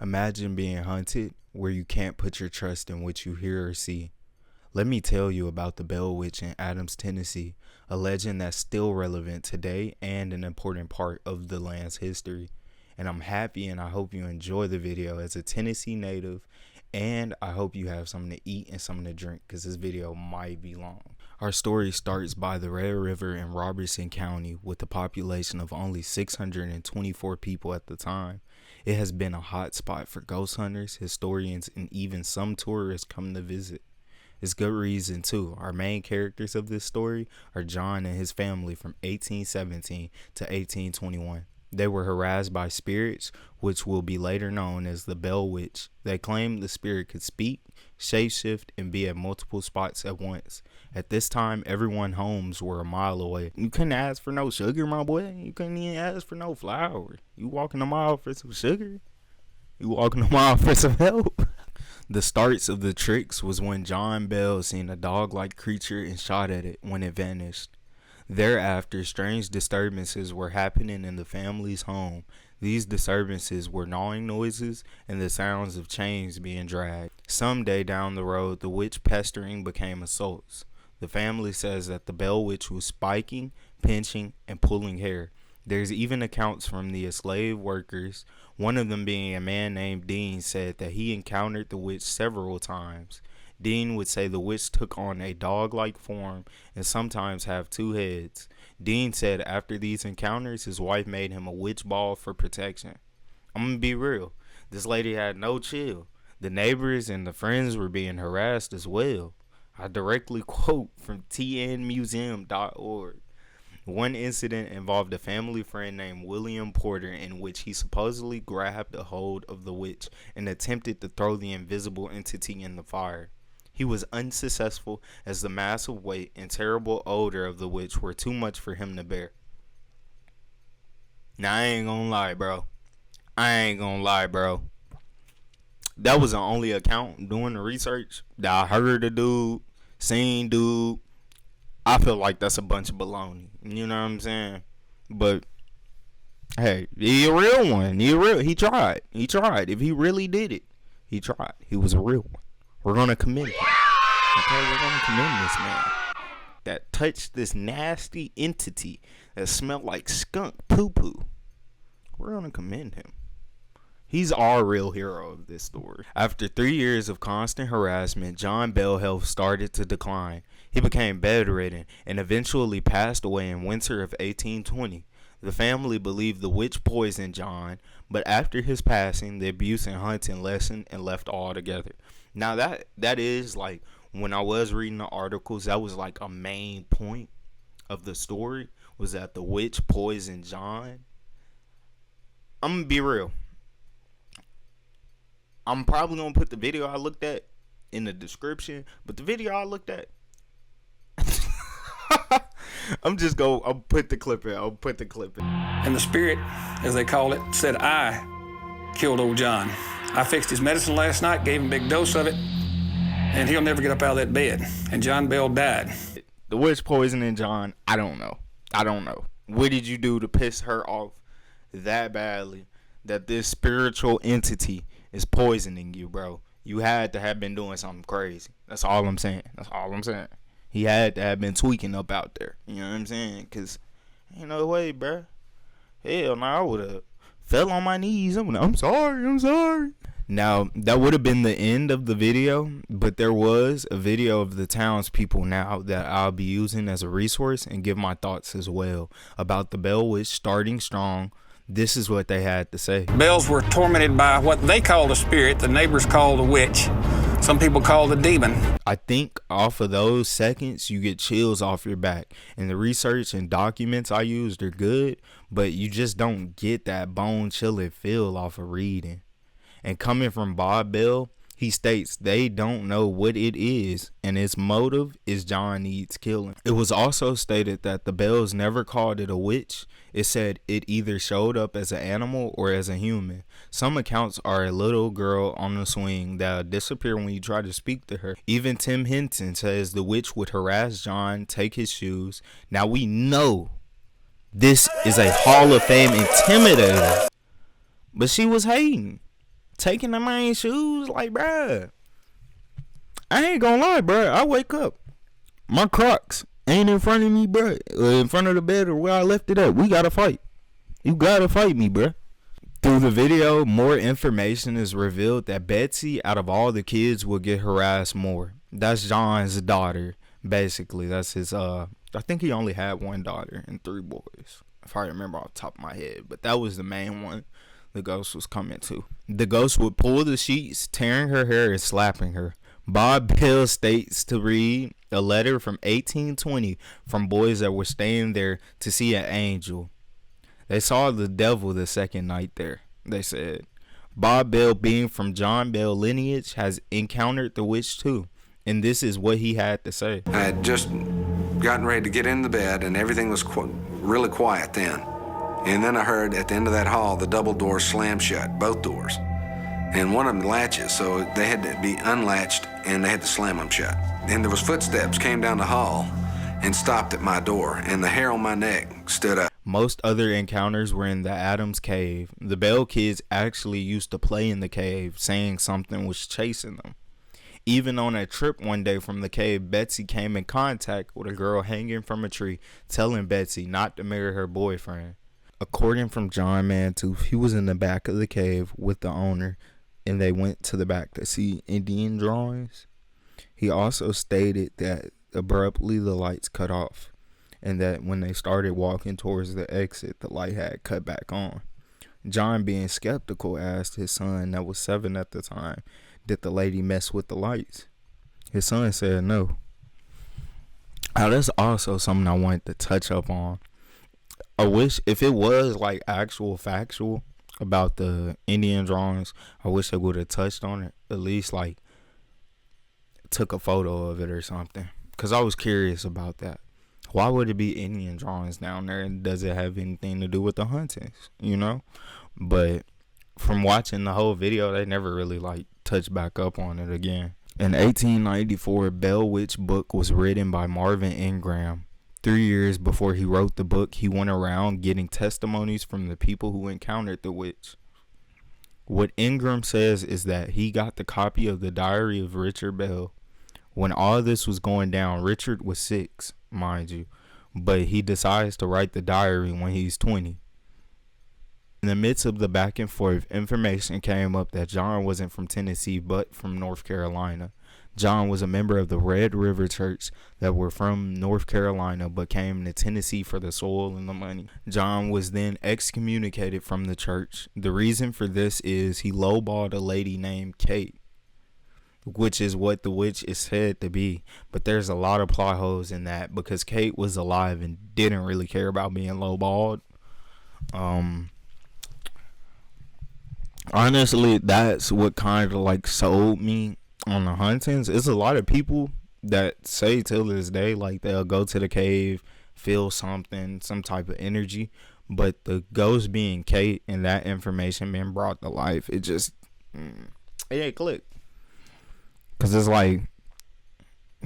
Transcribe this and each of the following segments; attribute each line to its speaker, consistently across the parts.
Speaker 1: Imagine being hunted where you can't put your trust in what you hear or see. Let me tell you about the Bell Witch in Adams, Tennessee, a legend that's still relevant today and an important part of the land's history. And I'm happy and I hope you enjoy the video as a Tennessee native, and I hope you have something to eat and something to drink because this video might be long. Our story starts by the Red River in Robertson County with a population of only 624 people at the time. It has been a hot spot for ghost hunters, historians, and even some tourists come to visit. It's good reason too. Our main characters of this story are John and his family from 1817 to 1821. They were harassed by spirits, which will be later known as the Bell Witch. They claimed the spirit could speak, shapeshift, and be at multiple spots at once. At this time, everyone's homes were a mile away. You couldn't ask for no sugar, my boy. You couldn't even ask for no flour. You walking a mile for some sugar? You walking a mile for some help? The starts of the tricks was when John Bell seen a dog-like creature and shot at it when it vanished. Thereafter, strange disturbances were happening in the family's home. These disturbances were gnawing noises and the sounds of chains being dragged. Someday down the road, the witch pestering became assaults. The family says that the Bell Witch was spiking, pinching, and pulling hair. There's even accounts from the enslaved workers. One of them, being a man named Dean, said that he encountered the witch several times. Dean would say the witch took on a dog-like form and sometimes have two heads. Dean said after these encounters, his wife made him a witch ball for protection. I'm gonna be real. This lady had no chill. The neighbors and the friends were being harassed as well. I directly quote from tnmuseum.org. One incident involved a family friend named William Porter in which he supposedly grabbed a hold of the witch and attempted to throw the invisible entity in the fire. He was unsuccessful as the massive weight and terrible odor of the witch were too much for him to bear. Now, I ain't gonna lie, bro. That was the only account doing the research that I heard a dude, seen dude. I feel like that's a bunch of baloney. You know what I'm saying? But hey, he a real one. He tried. If he really did it, he tried. He was a real one. We're gonna commend him. Okay, we're gonna commend this man that touched this nasty entity that smelled like skunk poo poo. We're gonna commend him. He's our real hero of this story. After 3 years of constant harassment, John Bell's health started to decline. He became bedridden and eventually passed away in winter of 1820. The family believed the witch poisoned John, but after his passing, the abuse and hunting lessened and left altogether. Now that is like, when I was reading the articles, that was like a main point of the story, was that the witch poisoned John. I'm gonna be real. I'm probably gonna put the video I looked at in the description, but the video I looked at, I'll put the clip in.
Speaker 2: And the spirit, as they call it, said, I killed old John. I fixed his medicine last night, gave him a big dose of it, and he'll never get up out of that bed. And John Bell died.
Speaker 1: The witch poisoning John, I don't know. What did you do to piss her off that badly that this spiritual entity is poisoning you, bro? You had to have been doing something crazy. That's all I'm saying. He had to have been tweaking up out there. You know what I'm saying? Because ain't no way, bro. Hell no, I would have fell on my knees. I'm sorry. Now, that would have been the end of the video, but there was a video of the townspeople now that I'll be using as a resource and give my thoughts as well about the Bell Witch starting strong. This is what they had to say.
Speaker 2: Bells were tormented by what they called a spirit, the neighbors called a witch. Some people call it a demon.
Speaker 1: I think off of those seconds, you get chills off your back. And the research and documents I used are good, but you just don't get that bone-chilling feel off of reading. And coming from Bob Bell, he states they don't know what it is, and its motive is John needs killing. It was also stated that the Bells never called it a witch. It said it either showed up as an animal or as a human. Some accounts are a little girl on the swing that'll disappear when you try to speak to her. Even Tim Henson says the witch would harass John, take his shoes. Now we know this is a Hall of Fame intimidator, but she was hating. taking the man's shoes. Like, bruh, I ain't gonna lie, bruh. I wake up, my Crocs ain't in front of me, bruh. In front of the bed or where I left it at. We gotta fight. You gotta fight me, bruh. Through the video, more information is revealed that Betsy, out of all the kids, will get harassed more. That's John's daughter, basically. That's his, I think he only had one daughter and 3 boys, if I remember off the top of my head. But that was the main one the ghost was coming to. The ghost would pull the sheets, tearing her hair and slapping her. Bob Bill states to read a letter from 1820 from boys that were staying there to see an angel. They saw the devil the second night there, they said. Bob Bell, being from John Bell lineage, has encountered the witch too. And this is what he had to say.
Speaker 3: I had just gotten ready to get in the bed, and everything was really quiet then. And then I heard at the end of that hall, the double doors slam shut, both doors. And one of them latches, so they had to be unlatched, and they had to slam them shut. And there was footsteps came down the hall and stopped at my door, and the hair on my neck stood up.
Speaker 1: Most other encounters were in the Adams cave. The Bell kids actually used to play in the cave, saying something was chasing them. Even on a trip one day from the cave, Betsy came in contact with a girl hanging from a tree, telling Betsy not to marry her boyfriend. According from John Mantooth, he was in the back of the cave with the owner, and they went to the back to see Indian drawings. He also stated that abruptly the lights cut off, and that when they started walking towards the exit, the light had cut back on. John, being skeptical, asked his son, that was 7 at the time, did the lady mess with the lights? His son said no. Now, that's also something I wanted to touch up on. I wish, if it was like actual factual about the Indian drawings, I wish they would have touched on it, at least like took a photo of it or something, because I was curious about that. Why would it be Indian drawings down there, and does it have anything to do with the huntings, you know? But from watching the whole video, they never really like touched back up on it again. In 1894, Bell Witch book was written by Marvin Ingram. 3 years before he wrote the book, he went around getting testimonies from the people who encountered the witch. What Ingram says is that he got the copy of the diary of Richard Bell. When all this was going down, Richard was 6, mind you, but he decides to write the diary when he's 20. In the midst of the back and forth, information came up that John wasn't from Tennessee but from North Carolina. John was a member of the Red River Church that were from North Carolina but came to Tennessee for the soil and the money. John was then excommunicated from the church. The reason for this is he lowballed a lady named Kate, which is what the witch is said to be. But there's a lot of plot holes in that, because Kate was alive and didn't really care about being lowballed. Honestly, that's what kind of like sold me on the huntings. It's a lot of people that say till this day, like, they'll go to the cave, feel something, some type of energy, but the ghost being Kate and that information being brought to life, it just it ain't clicked. Because it's like,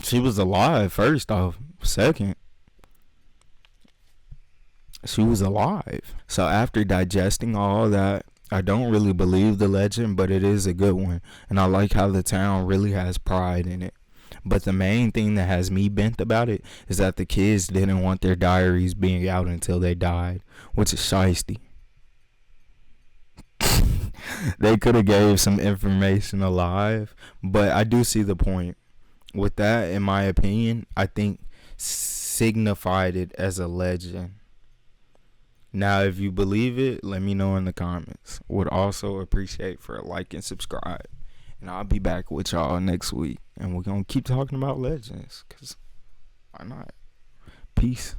Speaker 1: she was alive, first off. Second, she was alive. So after digesting all that, I don't really believe the legend, but it is a good one. And I like how the town really has pride in it. But the main thing that has me bent about it is that the kids didn't want their diaries being out until they died, which is shiesty. They could have gave some information alive, but I do see the point. With that, in my opinion, I think signified it as a legend. Now, if you believe it, let me know in the comments. Would also appreciate for a like and subscribe. And I'll be back with y'all next week. And we're going to keep talking about legends, because why not? Peace.